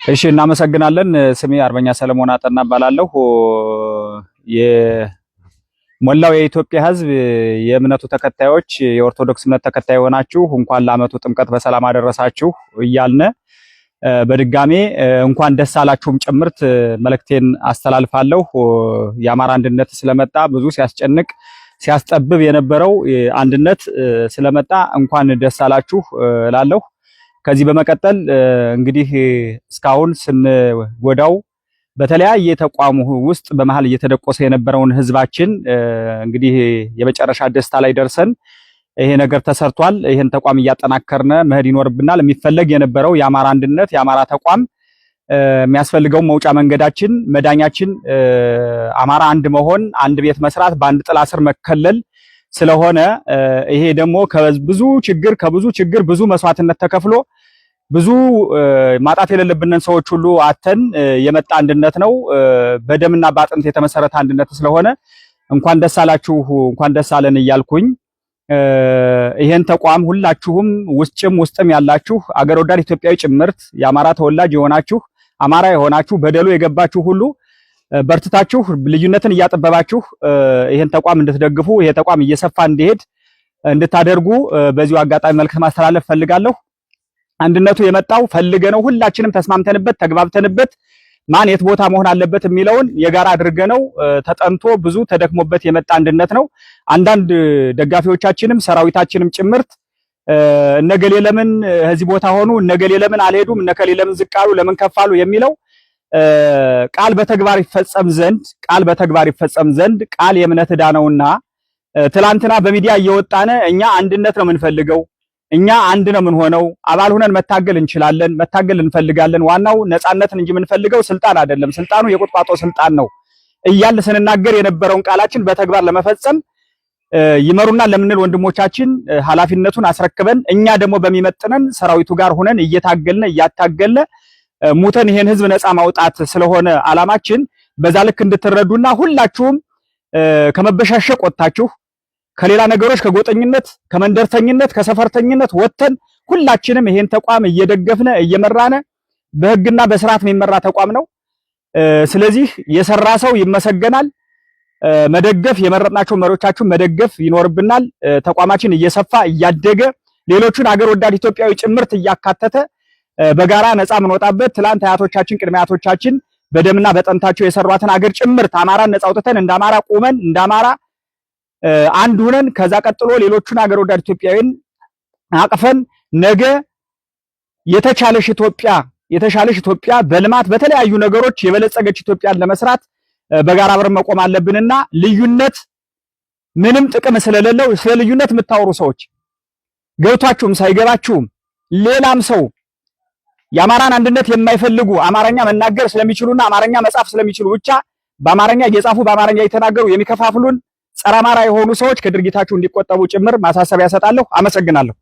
እሺ እናመሰግናለን። ስሜ አርበኛ ሰለሞን አጠና እባላለሁ። የሞላው የኢትዮጵያ ሕዝብ የእምነቱ ተከታዮች የኦርቶዶክስ እምነት ተከታይ ሆናችሁ እንኳን ለዓመቱ ጥምቀት በሰላም አደረሳችሁ እያልን በድጋሜ እንኳን ደስ አላችሁም ጭምርት መልእክቴን አስተላልፋለሁ። የአማራ አንድነት ስለመጣ ብዙ ሲያስጨንቅ ሲያስጠብብ የነበረው አንድነት ስለመጣ እንኳን ደስ አላችሁ እላለሁ። ከዚህ በመቀጠል እንግዲህ እስካሁን ስንጎዳው በተለያየ ተቋም ውስጥ በመሃል እየተደቆሰ የነበረውን ህዝባችን እንግዲህ የመጨረሻ ደስታ ላይ ደርሰን ይሄ ነገር ተሰርቷል። ይሄን ተቋም እያጠናከርነ መሄድ ይኖርብናል። የሚፈለግ የነበረው የአማራ አንድነት የአማራ ተቋም የሚያስፈልገው መውጫ መንገዳችን መዳኛችን አማራ አንድ መሆን፣ አንድ ቤት መስራት፣ በአንድ ጥላ ስር መከለል ስለሆነ ይሄ ደግሞ ከብዙ ችግር ብዙ መስዋዕትነት ተከፍሎ ብዙ ማጣት የሌለብንን ሰዎች ሁሉ አተን የመጣ አንድነት ነው። በደምና በአጥንት የተመሰረተ አንድነት ስለሆነ እንኳን ደስ አላችሁ እንኳን ደስ አለን እያልኩኝ ይሄን ተቋም ሁላችሁም ውስጥም ያላችሁ አገር ወዳድ ኢትዮጵያዊ ጭምርት የአማራ ተወላጅ የሆናችሁ አማራ የሆናችሁ በደሉ የገባችሁ ሁሉ በርትታችሁ ልዩነትን እያጠበባችሁ ይሄን ተቋም እንድትደግፉ ይሄ ተቋም እየሰፋ እንዲሄድ እንድታደርጉ በዚሁ አጋጣሚ መልእክት ማስተላለፍ ፈልጋለሁ። አንድነቱ የመጣው ፈልገነው ሁላችንም ተስማምተንበት ተግባብተንበት ማን የት ቦታ መሆን አለበት የሚለውን የጋራ አድርገነው ተጠንቶ ብዙ ተደክሞበት የመጣ አንድነት ነው። አንዳንድ ደጋፊዎቻችንም ሰራዊታችንም ጭምርት እነገሌ ለምን እዚህ ቦታ ሆኑ፣ እነገሌ ለምን አልሄዱም፣ እነከሌ ለምን ዝቅ አሉ፣ ለምን ከፍ አሉ የሚለው ቃል በተግባር ይፈጸም ዘንድ ቃል የእምነት ዕዳ ነውና ትላንትና በሚዲያ እየወጣነ እኛ አንድነት ነው የምንፈልገው፣ እኛ አንድ ነው የምንሆነው፣ አባል ሆነን መታገል እንችላለን፣ መታገል እንፈልጋለን፣ ዋናው ነፃነትን እንጂ የምንፈልገው ስልጣን አይደለም፣ ስልጣኑ የቁጥቋጦ ስልጣን ነው እያልን ስንናገር የነበረውን ቃላችን በተግባር ለመፈጸም ይመሩና ለምንል ወንድሞቻችን ኃላፊነቱን አስረክበን እኛ ደግሞ በሚመጥነን ሰራዊቱ ጋር ሆነን እያታገልን ሙተን ይሄን ህዝብ ነፃ ማውጣት ስለሆነ አላማችን በዛ ልክ እንድትረዱና ሁላችሁም ከመበሻሸቅ ወጣችሁ ከሌላ ነገሮች ከጎጠኝነት ከመንደርተኝነት ከሰፈርተኝነት ወጥተን ሁላችንም ይሄን ተቋም እየደገፍነ እየመራነ በህግና በስርዓት የሚመራ ተቋም ነው። ስለዚህ የሰራ ሰው ይመሰገናል። መደገፍ የመረጥናቸው መሪዎቻችን መደገፍ ይኖርብናል። ተቋማችን እየሰፋ እያደገ ሌሎቹን አገር ወዳድ ኢትዮጵያዊ ጭምርት እያካተተ በጋራ ነፃ የምንወጣበት ትላንት አያቶቻችን ቅድመ አያቶቻችን በደምና በጠንታቸው የሰሯትን አገር ጭምርት አማራን ነፃ አውጥተን እንደ አማራ ቆመን እንደ አማራ አንድ ሆነን ከዛ ቀጥሎ ሌሎቹን አገር ወዳድ ኢትዮጵያዊን አቅፈን ነገ የተሻለሽ ኢትዮጵያ በልማት በተለያዩ ነገሮች የበለጸገች ኢትዮጵያን ለመስራት በጋራ አብረን መቆም አለብንና ልዩነት ምንም ጥቅም ስለሌለው ስለ ልዩነት የምታወሩ ሰዎች ገብቷችሁም ሳይገባችሁም ሌላም ሰው የአማራን አንድነት የማይፈልጉ አማርኛ መናገር ስለሚችሉና አማርኛ መጻፍ ስለሚችሉ ብቻ በአማርኛ እየጻፉ በአማርኛ እየተናገሩ የሚከፋፍሉን ጸረ አማራ የሆኑ ሰዎች ከድርጊታቸው እንዲቆጠቡ ጭምር ማሳሰቢያ ሰጣለሁ። አመሰግናለሁ።